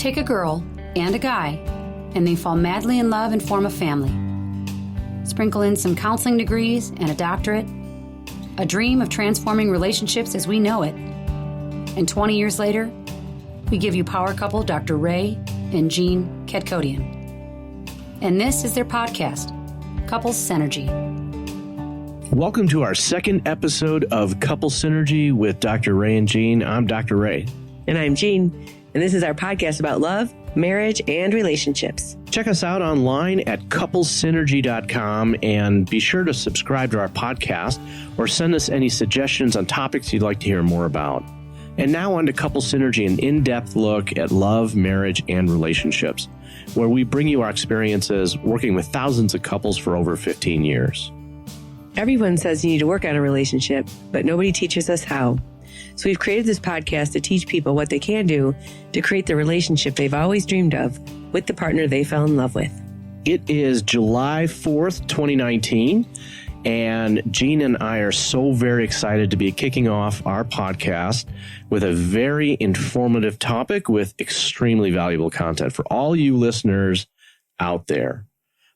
Take a girl and a guy, and they fall madly in love and form a family. Sprinkle in some counseling degrees and a doctorate, a dream of transforming relationships as we know it. And 20 years later, we give you power couple Dr. Ray and Jean Kadkhodaian. And this is their podcast, Couples Synergy. Welcome to our second episode of Couple Synergy with Dr. Ray and Jean. I'm Dr. Ray. And I'm Jean. And this is our podcast about love, marriage, and relationships. Check us out online at couplesynergy.com and be sure to subscribe to our podcast or send us any suggestions on topics you'd like to hear more about. And now on to Couple Synergy, an in-depth look at love, marriage, and relationships, where we bring you our experiences working with thousands of couples for over 15 years. Everyone says you need to work on a relationship, but nobody teaches us how. So we've created this podcast to teach people what they can do to create the relationship they've always dreamed of with the partner they fell in love with. It is July 4th, 2019, and Jean and I are so very excited to be kicking off our podcast with a very informative topic with extremely valuable content for all you listeners out there.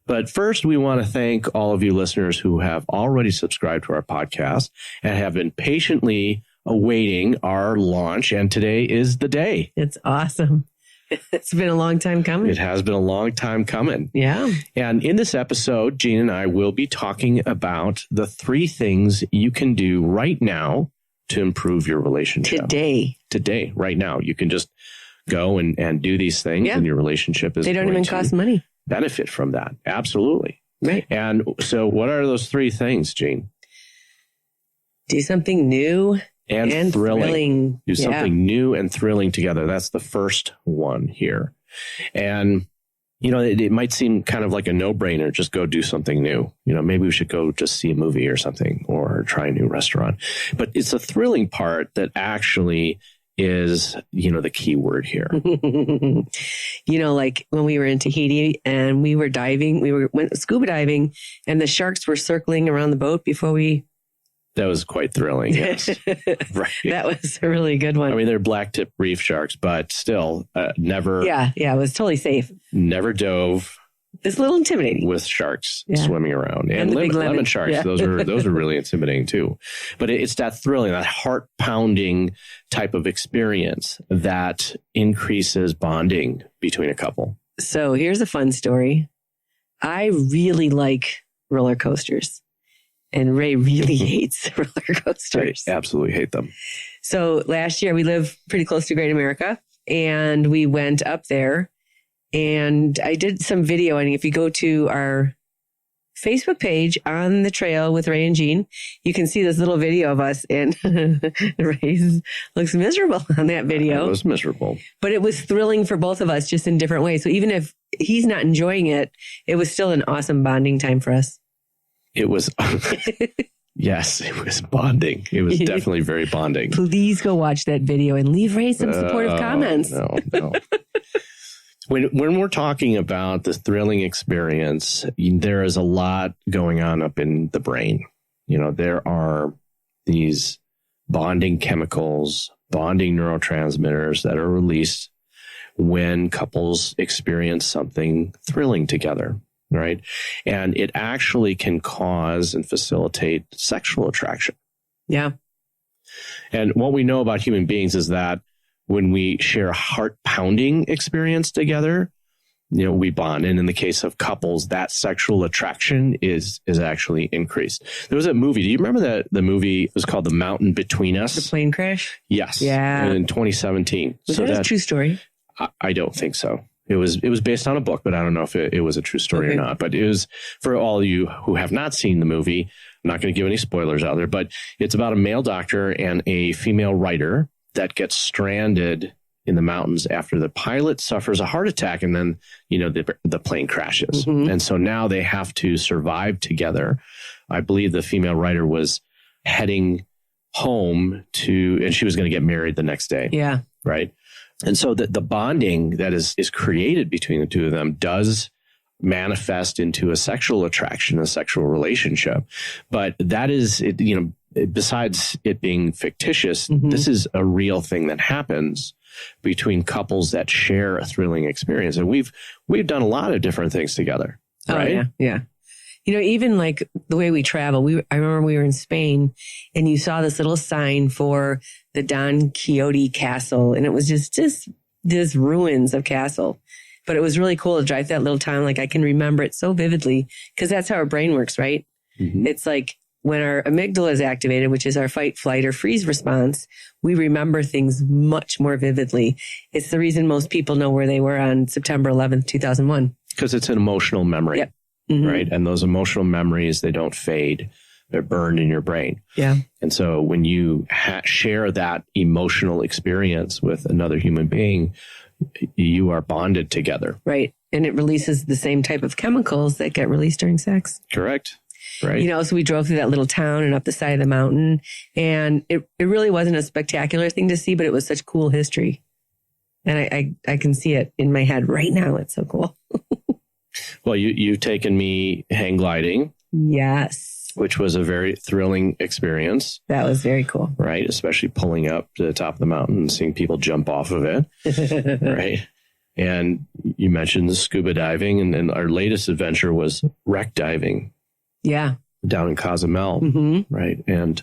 But first, we want to thank all of you listeners who have already subscribed to our podcast and have been patiently awaiting our launch, and today is the day. It's awesome. It's been a long time coming. It has been a long time coming. Yeah. And in this episode, Jean and I will be talking about the 3 things you can do right now to improve your relationship. Today, right now. You can just go and do these things, and your relationship is. They don't even cost money. Benefit from that. Absolutely. Right. And so what are those 3 things, Jean? Do something new. And thrilling. Do something new and thrilling together. That's the first one here. And, you know, it might seem kind of like a no-brainer. Just go do something new. You know, maybe we should go just see a movie or something or try a new restaurant. But it's a thrilling part that actually is, you know, the key word here. You know, like when we were in Tahiti and we were diving, went scuba diving and the sharks were circling around the boat before we... That was quite thrilling. Yes. Right. That was a really good one. I mean, they're blacktip reef sharks, but still never. Yeah. It was totally safe. Never dove. It's a little intimidating with sharks swimming around and lemon sharks. Yeah. Those are really intimidating too. But it's that thrilling, that heart pounding type of experience that increases bonding between a couple. So here's a fun story. I really like roller coasters. And Ray really hates roller coasters. I absolutely hate them. So last year we live pretty close to Great America and we went up there and I did some video. And if you go to our Facebook page on the trail with Ray and Jean, you can see this little video of us and Ray looks miserable on that video. It was miserable. But it was thrilling for both of us just in different ways. So even if he's not enjoying it, it was still an awesome bonding time for us. It was, yes, it was bonding. It was definitely very bonding. Please go watch that video and leave Ray some supportive comments. No. When we're talking about this thrilling experience, there is a lot going on up in the brain. You know, there are these bonding chemicals, bonding neurotransmitters that are released when couples experience something thrilling together. Right. And it actually can cause and facilitate sexual attraction. Yeah. And what we know about human beings is that when we share a heart pounding experience together, you know, we bond. And in the case of couples, that sexual attraction is actually increased. There was a movie. Do you remember that the movie was called The Mountain Between Us? The plane crash? Yes. Yeah. In 2017. Was that a true story? I don't think so. It was based on a book, but I don't know if it was a true story or not. But it was, for all of you who have not seen the movie, I'm not going to give any spoilers out there, but it's about a male doctor and a female writer that gets stranded in the mountains after the pilot suffers a heart attack and then, you know, the plane crashes. Mm-hmm. And so now they have to survive together. I believe the female writer was heading home and she was going to get married the next day. Yeah. Right. And so the bonding that is created between the two of them does manifest into a sexual attraction, a sexual relationship. But that is, besides it being fictitious, this is a real thing that happens between couples that share a thrilling experience. And we've done a lot of different things together, right? Oh, yeah. Even like the way we travel, I remember we were in Spain and you saw this little sign for the Don Quixote Castle. And it was just this ruins of castle. But it was really cool to drive that little town. Like I can remember it so vividly because that's how our brain works, right? Mm-hmm. It's like when our amygdala is activated, which is our fight, flight, or freeze response, we remember things much more vividly. It's the reason most people know where they were on September 11th, 2001. Because it's an emotional memory, yep. Mm-hmm. Right? And those emotional memories, they don't fade. They're burned in your brain. Yeah. And so when you share that emotional experience with another human being, you are bonded together. Right. And it releases the same type of chemicals that get released during sex. Correct. Right. So we drove through that little town and up the side of the mountain. And it really wasn't a spectacular thing to see, but it was such cool history. And I can see it in my head right now. It's so cool. Well, you've taken me hang gliding. Yes. Which was a very thrilling experience. That was very cool. Right. Especially pulling up to the top of the mountain and seeing people jump off of it. Right. And you mentioned the scuba diving, and our latest adventure was wreck diving. Yeah. Down in Cozumel. Mm-hmm. Right. And,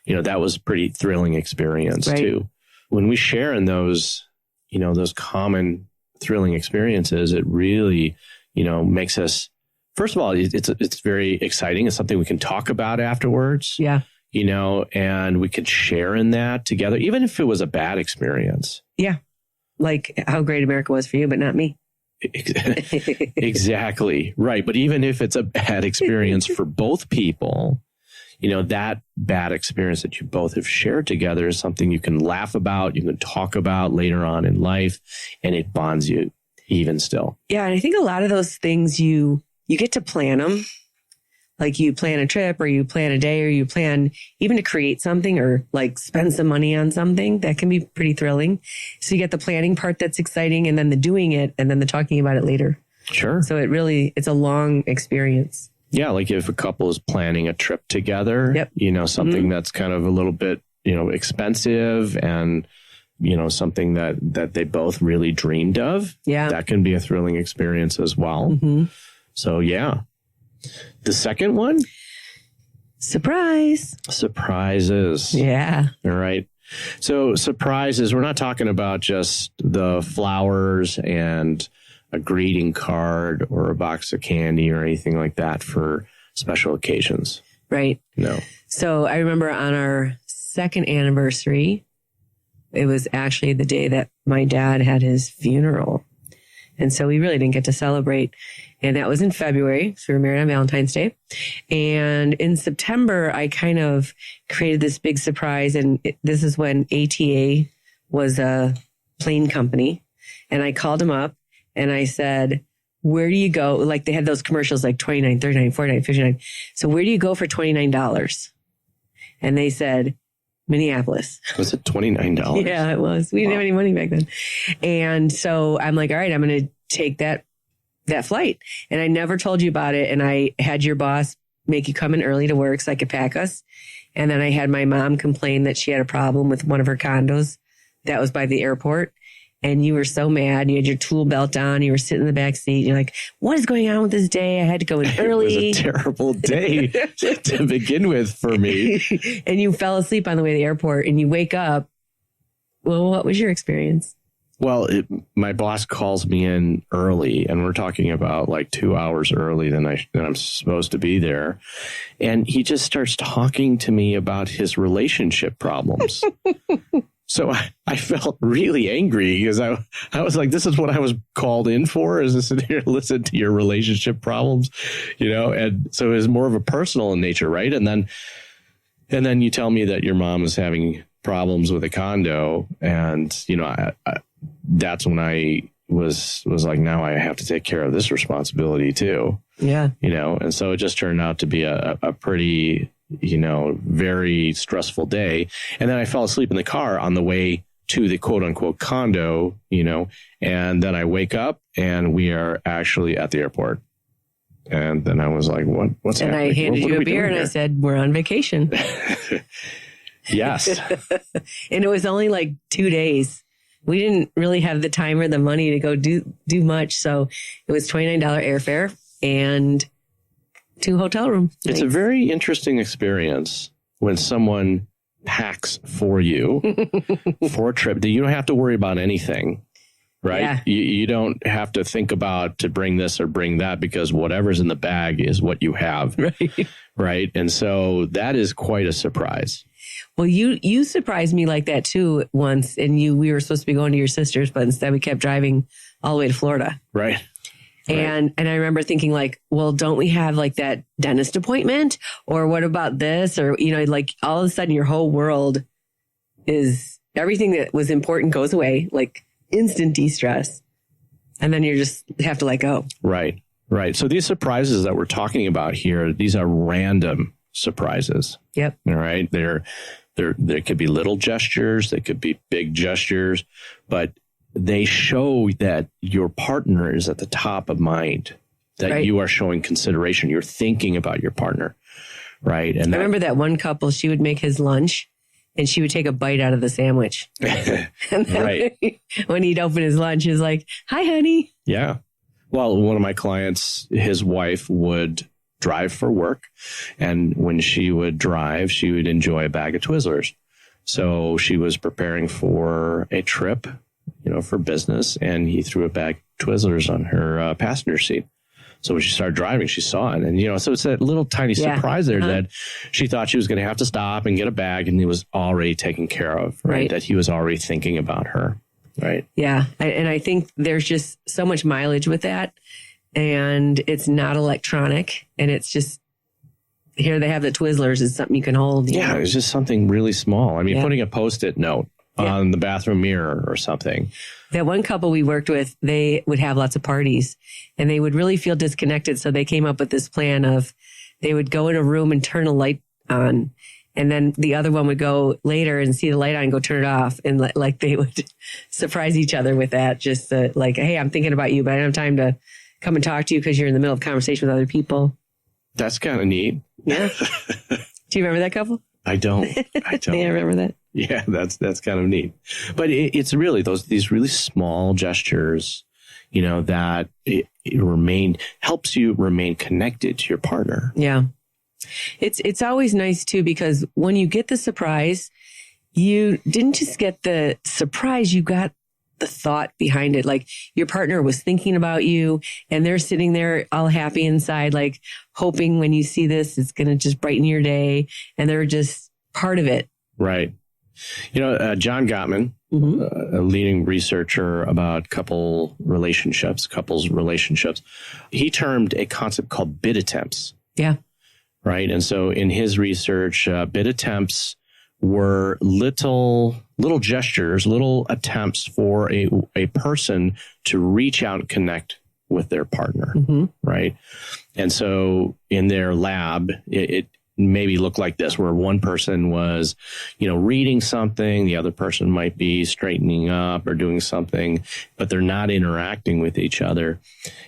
that was a pretty thrilling experience too. When we share in those, those common thrilling experiences, it really, makes us, first of all, it's very exciting. It's something we can talk about afterwards. Yeah. And we could share in that together, even if it was a bad experience. Yeah. Like how great America was for you, but not me. Exactly. Right. But even if it's a bad experience for both people, that bad experience that you both have shared together is something you can laugh about, you can talk about later on in life, and it bonds you even still. Yeah. And I think a lot of those things you get to plan them. Like you plan a trip or you plan a day or you plan even to create something or like spend some money on something that can be pretty thrilling. So you get the planning part that's exciting and then the doing it and then the talking about it later. Sure. So it's a long experience. Yeah. Like if a couple is planning a trip together, yep. Something that's kind of a little bit, expensive and, something that they both really dreamed of. Yeah. That can be a thrilling experience as well. Mm-hmm. So, yeah. The second one? Surprise. Surprises. Yeah. All right. So surprises, we're not talking about just the flowers and a greeting card or a box of candy or anything like that for special occasions. Right. No. So I remember on our second anniversary, it was actually the day that my dad had his funeral. And so we really didn't get to celebrate. And that was in February. So we were married on Valentine's Day. And in September, I kind of created this big surprise. And this is when ATA was a plane company. And I called him up and I said, where do you go? Like they had those commercials like $29, $39, $49, $59. So where do you go for $29? And they said, Minneapolis. Was it $29? Yeah, it was. We didn't have any money back then. And so I'm like, all right, I'm going to take that flight. And I never told you about it. And I had your boss make you come in early to work so I could pack us. And then I had my mom complain that she had a problem with one of her condos that was by the airport. And you were so mad. You had your tool belt on. You were sitting in the back seat. You're like, what is going on with this day? I had to go in early. It was a terrible day to begin with for me. And you fell asleep on the way to the airport and you wake up. Well, what was your experience? Well, my boss calls me in early and we're talking about like 2 hours early than I'm supposed to be there. And he just starts talking to me about his relationship problems. So I felt really angry because I was like, this is what I was called in for, is to sit here and listen to your relationship problems, and so it was more of a personal in nature. Right. And then you tell me that your mom is having problems with a condo. And, that's when I was like, now I have to take care of this responsibility too. Yeah. And so it just turned out to be a pretty, very stressful day. And then I fell asleep in the car on the way to the quote unquote condo, and then I wake up and we are actually at the airport. And then I was like, what's happening? And I handed you a beer and I said, we're on vacation. Yes. And it was only like 2 days we didn't really have the time or the money to go do much. So it was $29 airfare and 2 hotel rooms. It's a very interesting experience when someone packs for you for a trip that you don't have to worry about anything, right? Yeah. You don't have to think about to bring this or bring that because whatever's in the bag is what you have. Right. Right. And so that is quite a surprise. Well, you surprised me like that too once, and we were supposed to be going to your sister's, but instead we kept driving all the way to Florida. Right. And I remember thinking like, well, don't we have like that dentist appointment, or what about this? Or, like all of a sudden your whole world is, everything that was important goes away, like instant de-stress. And then you just have to let go. Right. Right. So these surprises that we're talking about here, these are random surprises. Yep. All right. There could be little gestures. They could be big gestures, but they show that your partner is at the top of mind, that right. You are showing consideration. You're thinking about your partner. Right. And I remember that one couple, she would make his lunch and she would take a bite out of the sandwich. And then right. When he'd open his lunch, he was like, "Hi, honey." Yeah. Well, one of my clients, his wife would drive for work. And when she would drive, she would enjoy a bag of Twizzlers. So she was preparing for a trip, for business. And he threw a bag of Twizzlers on her passenger seat. So when she started driving, she saw it. And, so it's that little tiny surprise there that she thought she was going to have to stop and get a bag. And it was already taken care of, right? That he was already thinking about her. Right. Yeah. And I think there's just so much mileage with that. And it's not electronic. And it's just, here they have the Twizzlers is something you can hold. Yeah. It's just something really small. I mean, putting a Post-it note on the bathroom mirror or something. That one couple we worked with, they would have lots of parties and they would really feel disconnected. So they came up with this plan of they would go in a room and turn a light on. And then the other one would go later and see the light on and go turn it off. And like they would surprise each other with that. Just like, hey, I'm thinking about you, but I don't have time to come and talk to you because you're in the middle of conversation with other people. That's kind of neat. Yeah. Do you remember that couple? I don't. Yeah, I remember that. Yeah, that's kind of neat. But it's really these really small gestures, that helps you remain connected to your partner. Yeah. It's always nice too, because when you get the surprise, you didn't just get the surprise, you got the thought behind it. Like your partner was thinking about you and they're sitting there all happy inside, like hoping when you see this, it's going to just brighten your day. And they're just part of it. Right. John Gottman, a leading researcher about couples relationships, he termed a concept called bid attempts. Yeah. Right. And so in his research, bid attempts were little gestures, little attempts for a person to reach out and connect with their partner. Mm-hmm. Right. And so in their lab, it maybe looked like this, where one person was, reading something, the other person might be straightening up or doing something, but they're not interacting with each other.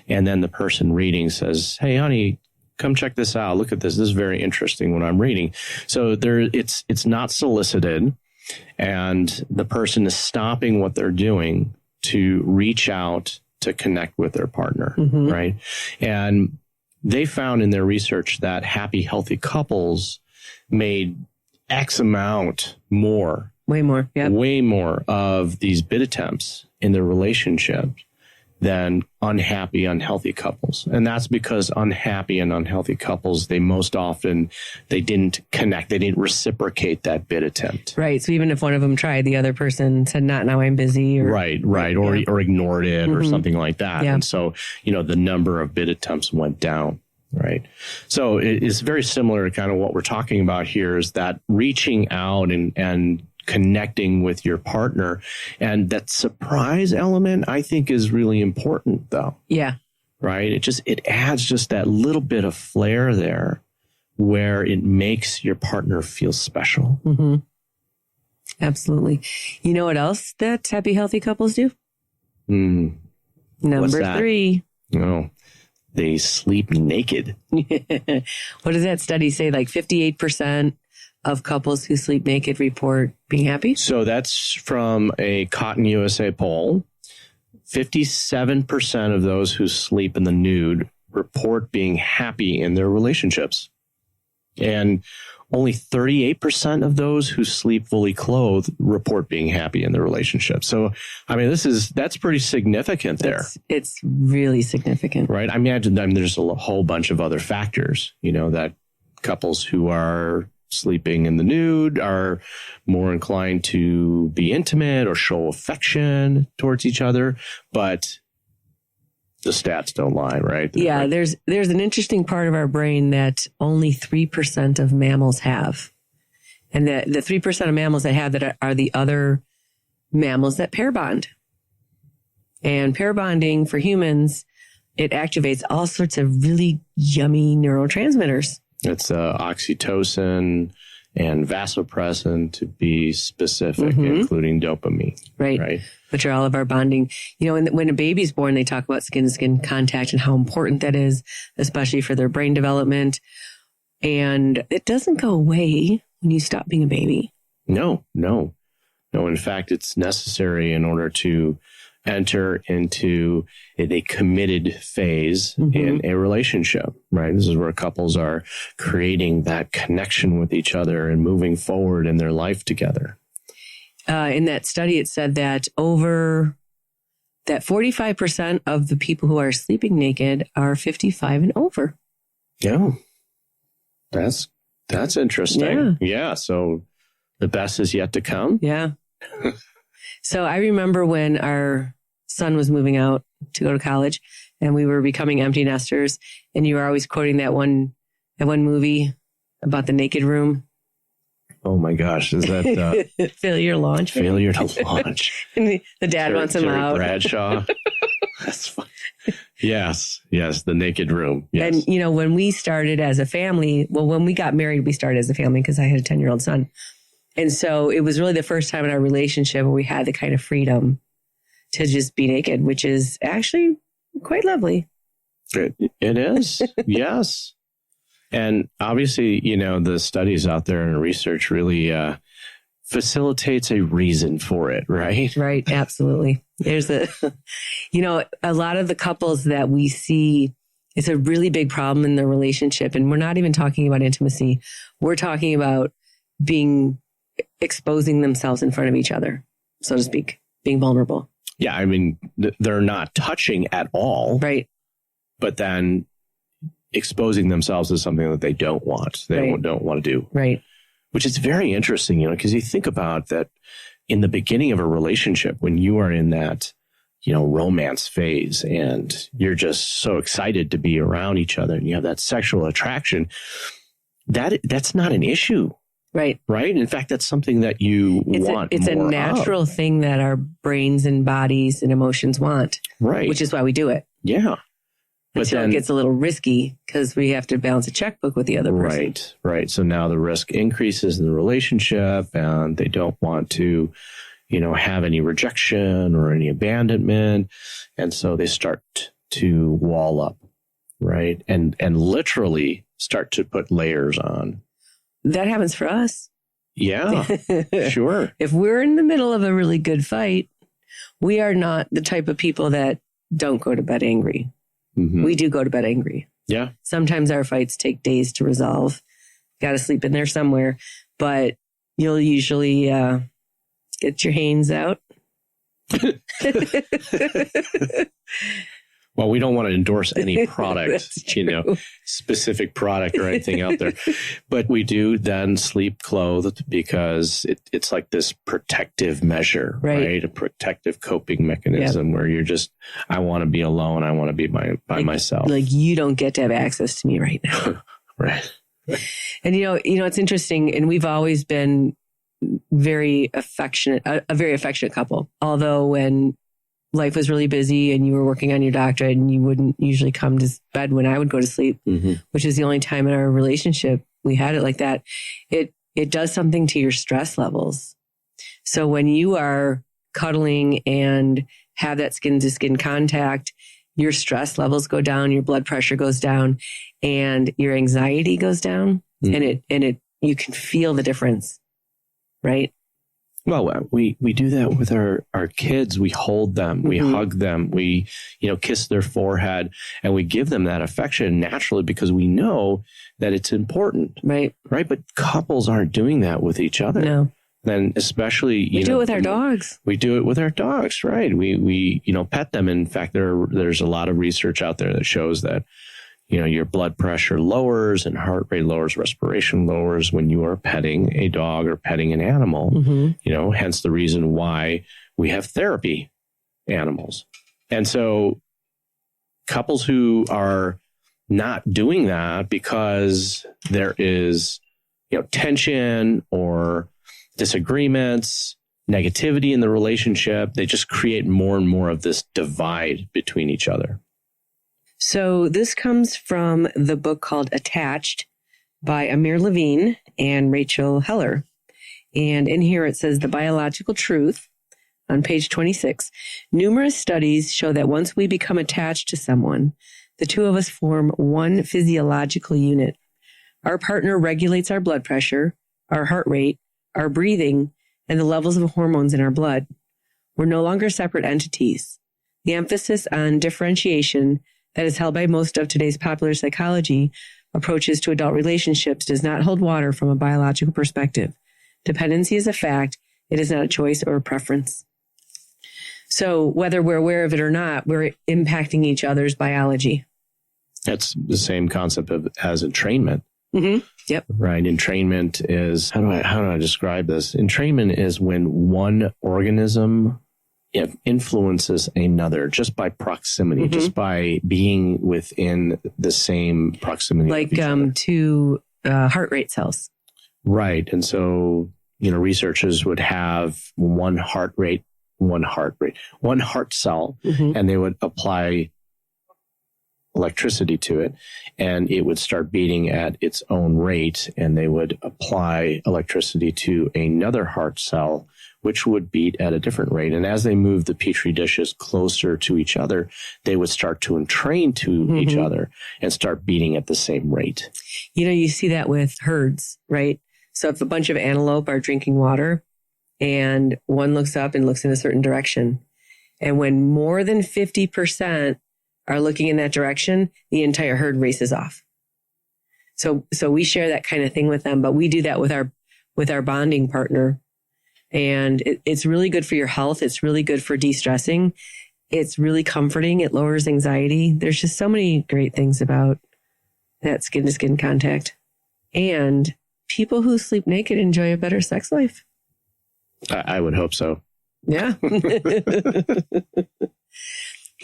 And then the person reading says, "Hey, honey, come check this out. Look at this. This is very interesting what I'm reading." So it's not solicited, and the person is stopping what they're doing to reach out to connect with their partner, right? And they found in their research that happy, healthy couples made X amount more. Way more. Yeah. Way more of these bid attempts in their relationship than unhappy, unhealthy couples. And that's because unhappy and unhealthy couples, they didn't connect. They didn't reciprocate that bid attempt. Right. So even if one of them tried, the other person said, "Not now, I'm busy." Or, right. Or ignored it or something like that. Yeah. And so, the number of bid attempts went down. Right. So it's very similar to kind of what we're talking about here, is that reaching out and connecting with your partner. And that surprise element, I think, is really important, though. Yeah. Right. It adds just that little bit of flair there where it makes your partner feel special. Mm-hmm. Absolutely. You know what else that happy, healthy couples do? Number 3. Oh, they sleep naked. What does that study say? Like 58% of couples who sleep naked report being happy? So that's from a Cotton USA poll. 57% of those who sleep in the nude report being happy in their relationships. And only 38% of those who sleep fully clothed report being happy in their relationship. So, I mean, that's pretty significant there. It's really significant. Right. I imagine there's a whole bunch of other factors, that couples who are sleeping in the nude are more inclined to be intimate or show affection towards each other. But the stats don't lie, right? Yeah, right. there's an interesting part of our brain that only 3% of mammals have. And the 3% of mammals that have that are the other mammals that pair bond. And pair bonding for humans, it activates all sorts of really yummy neurotransmitters. It's oxytocin and vasopressin, to be specific, including dopamine. Right. Which are all of our bonding. When a baby's born, they talk about skin-to-skin contact and how important that is, especially for their brain development. And it doesn't go away when you stop being a baby. No. In fact, it's necessary in order to enter into a committed phase in a relationship, right? This is where couples are creating that connection with each other and moving forward in their life together. In that study, it said that 45% of the people who are sleeping naked are 55 and over. Yeah. That's interesting. Yeah. So the best is yet to come. Yeah. So I remember when our son was moving out to go to college and we were becoming empty nesters, and you were always quoting that one movie about the naked room. Oh my gosh. Is that Failure Launch? Failure to Launch. And the dad wants him out. Bradshaw. That's fun. Yes. The naked room. Yes. And, when we started as a family, when we got married, we started as a family because I had a 10-year-old son. And so it was really the first time in our relationship where we had the kind of freedom to just be naked, which is actually quite lovely. It is. Yes. And obviously, the studies out there and research really facilitates a reason for it, right? Right. Absolutely. There's a lot of the couples that we see, it's a really big problem in their relationship. And we're not even talking about intimacy. We're talking about exposing themselves in front of each other, so to speak, being vulnerable. Yeah. I mean, they're not touching at all. Right. But then exposing themselves is something that they don't want. They don't want to do. Right. Which is very interesting, because you think about that in the beginning of a relationship, when you are in that, romance phase and you're just so excited to be around each other and you have that sexual attraction, that's not an issue. Right. Right. In fact, that's something that you want. It's more a natural thing that our brains and bodies and emotions want. Right. Which is why we do it. Yeah. But then it gets a little risky because we have to balance a checkbook with the other person. Right. So now the risk increases in the relationship and they don't want to, have any rejection or any abandonment. And so they start to wall up. Right. And literally start to put layers on. That happens for us. Yeah, sure. If we're in the middle of a really good fight, we are not the type of people that don't go to bed angry. We do go to bed angry. Yeah. Sometimes our fights take days to resolve. Got to sleep in there somewhere. But you'll usually get your Hanes out. Well, we don't want to endorse any product, specific product or anything out there. But we do then sleep clothed because it's like this protective measure, right? A protective coping mechanism where you're just, I want to be alone. I want to be by myself. Like you don't get to have access to me right now. Right. And, it's interesting. And we've always been very affectionate, a very affectionate couple. Although when life was really busy and you were working on your doctorate and you wouldn't usually come to bed when I would go to sleep, which is the only time in our relationship we had it like that. It does something to your stress levels. So when you are cuddling and have that skin to skin contact, your stress levels go down, your blood pressure goes down, and your anxiety goes down. And it you can feel the difference, right? Well, we do that with our kids. We hold them, we hug them, we, kiss their forehead, and we give them that affection naturally because we know that it's important. Right. Right. But couples aren't doing that with each other. No. Then especially, we do it with our dogs. We do it with our dogs. Right. We pet them. In fact, there's a lot of research out there that shows that, your blood pressure lowers and heart rate lowers, respiration lowers when you are petting a dog or petting an animal, hence the reason why we have therapy animals. And so couples who are not doing that because there is, tension or disagreements, negativity in the relationship, they just create more and more of this divide between each other. So this comes from the book called Attached by Amir Levine and Rachel Heller. And in here it says the biological truth on page 26. Numerous studies show that once we become attached to someone, the two of us form one physiological unit. Our partner regulates our blood pressure, our heart rate, our breathing, and the levels of hormones in our blood. We're no longer separate entities. The emphasis on differentiation that is held by most of today's popular psychology approaches to adult relationships does not hold water from a biological perspective. Dependency is a fact. It is not a choice or a preference. So whether we're aware of it or not, we're impacting each other's biology. That's the same concept as entrainment. Mm-hmm. Yep. Right. Entrainment is, how do I describe this? Entrainment is when one organism influences another just by proximity, just by being within the same proximity. Like to heart rate cells. Right. And so, researchers would have one heart cell, and they would apply electricity to it, and it would start beating at its own rate, and they would apply electricity to another heart cell, which would beat at a different rate. And as they moved the petri dishes closer to each other, they would start to entrain to each other and start beating at the same rate. You see that with herds, right? So if a bunch of antelope are drinking water and one looks up and looks in a certain direction, and when more than 50% are looking in that direction, the entire herd races off. So we share that kind of thing with them, but we do that with our bonding partner. And it's really good for your health. It's really good for de-stressing. It's really comforting. It lowers anxiety. There's just so many great things about that skin to skin contact. And people who sleep naked enjoy a better sex life. I would hope so. Yeah.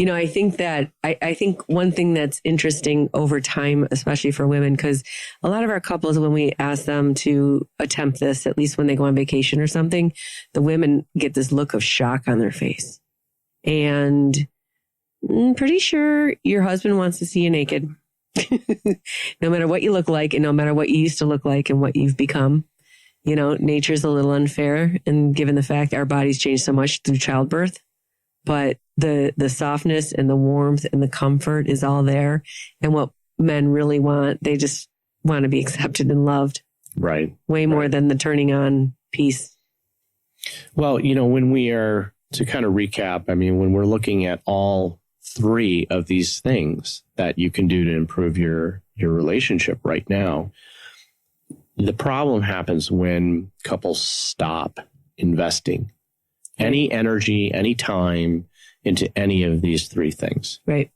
I think one thing that's interesting over time, especially for women, because a lot of our couples, when we ask them to attempt this, at least when they go on vacation or something, the women get this look of shock on their face. And I'm pretty sure your husband wants to see you naked, no matter what you look like and no matter what you used to look like and what you've become. Nature's a little unfair, and given the fact our bodies change so much through childbirth. But the softness and the warmth and the comfort is all there. And what men really want, they just want to be accepted and loved. Right. Way more than the turning on piece. Well, when we are, to kind of recap, when we're looking at all three of these things that you can do to improve your relationship right now, the problem happens when couples stop investing any energy, any time into any of these three things. Right.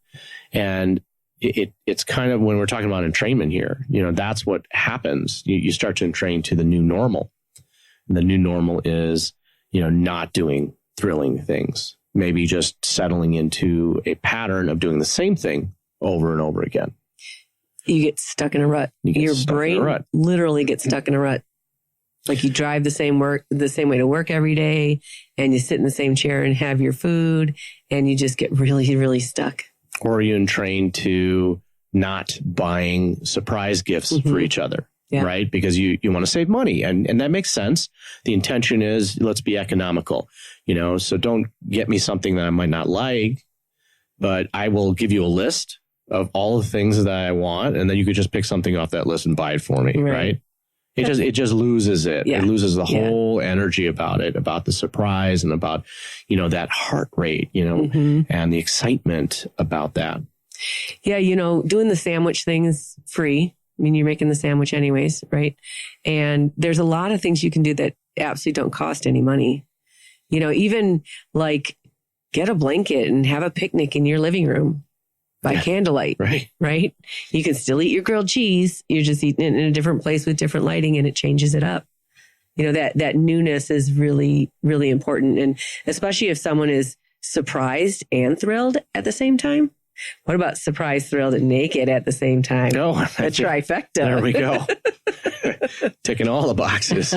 And it's kind of, when we're talking about entrainment here, that's what happens. You start to entrain to the new normal. And the new normal is, not doing thrilling things, maybe just settling into a pattern of doing the same thing over and over again. You get stuck in a rut. Your brain literally gets stuck in a rut. Like you drive the same way to work every day, and you sit in the same chair and have your food, and you just get really, really stuck. Or you entrain to not buying surprise gifts for each other, right? Because you want to save money, and that makes sense. The intention is, let's be economical, so don't get me something that I might not like, but I will give you a list of all the things that I want, and then you could just pick something off that list and buy it for me, right? It just loses it. Yeah. It loses the whole energy about it, about the surprise and about, that heart rate, and the excitement about that. Yeah. Doing the sandwich thing is free. I mean, you're making the sandwich anyways, right? And there's a lot of things you can do that absolutely don't cost any money. Even like get a blanket and have a picnic in your living room by candlelight, right? You can still eat your grilled cheese. You're just eating it in a different place with different lighting and it changes it up. That newness is really, really important. And especially if someone is surprised and thrilled at the same time. What about surprised, thrilled, and naked at the same time? Oh, a trifecta. There we go. Ticking all the boxes.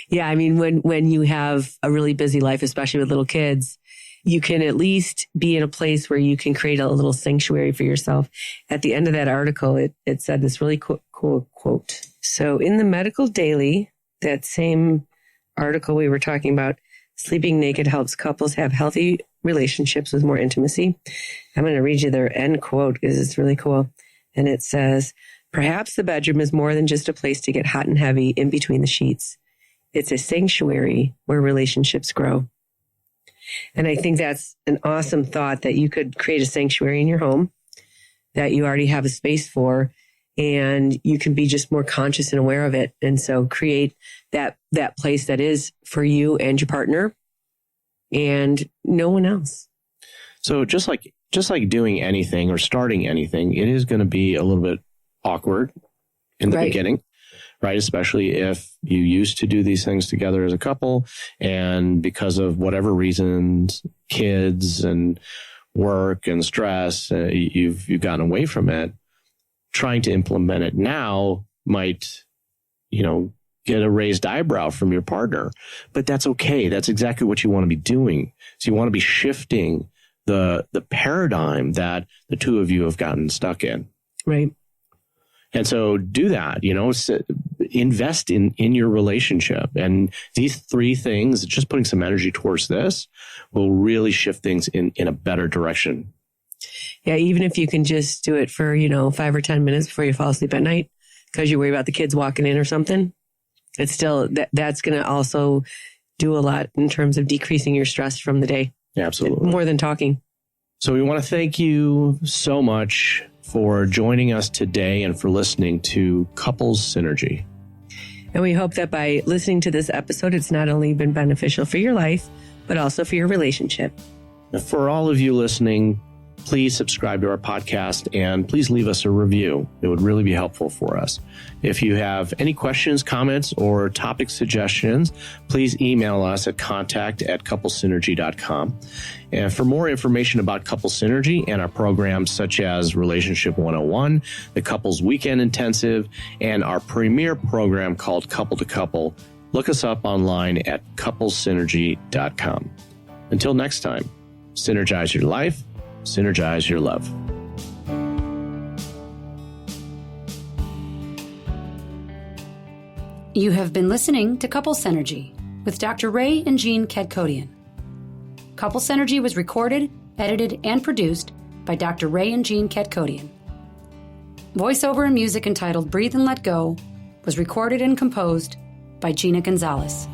Yeah. I mean, when you have a really busy life, especially with little kids, you can at least be in a place where you can create a little sanctuary for yourself. At the end of that article, it said this really cool quote. So in the Medical Daily, that same article we were talking about, sleeping naked helps couples have healthy relationships with more intimacy. I'm going to read you their end quote because it's really cool. And it says, perhaps the bedroom is more than just a place to get hot and heavy in between the sheets. It's a sanctuary where relationships grow. And I think that's an awesome thought that you could create a sanctuary in your home that you already have a space for, and you can be just more conscious and aware of it. And so create that place that is for you and your partner and no one else. So just like doing anything or starting anything, it is going to be a little bit awkward in the beginning, right? Especially if you used to do these things together as a couple, and because of whatever reasons, kids and work and stress, you've gotten away from it. Trying to implement it now might, get a raised eyebrow from your partner, but that's okay. That's exactly what you want to be doing. So you want to be shifting the paradigm that the two of you have gotten stuck in. Right. And so do that, invest in your relationship. And these three things, just putting some energy towards this will really shift things in a better direction. Yeah. Even if you can just do it for, 5 or 10 minutes before you fall asleep at night, because you worry about the kids walking in or something, it's still, that's going to also do a lot in terms of decreasing your stress from the day. Absolutely. More than talking. So we want to thank you so much for joining us today and for listening to Couples Synergy. And we hope that by listening to this episode, it's not only been beneficial for your life, but also for your relationship. For all of you listening, please subscribe to our podcast and please leave us a review. It would really be helpful for us. If you have any questions, comments, or topic suggestions, please email us at contact@couplesynergy.com. And for more information about Couple Synergy and our programs such as Relationship 101, the Couples Weekend Intensive, and our premier program called Couple to Couple, look us up online at couplesynergy.com. Until next time, synergize your life, synergize your love. You have been listening to Couple Synergy with Dr. Ray and Jean Kadkhodaian. Couple Synergy was recorded, edited, and produced by Dr. Ray and Jean Kadkhodaian. Voiceover and music entitled Breathe and Let Go was recorded and composed by Gina Gonzalez.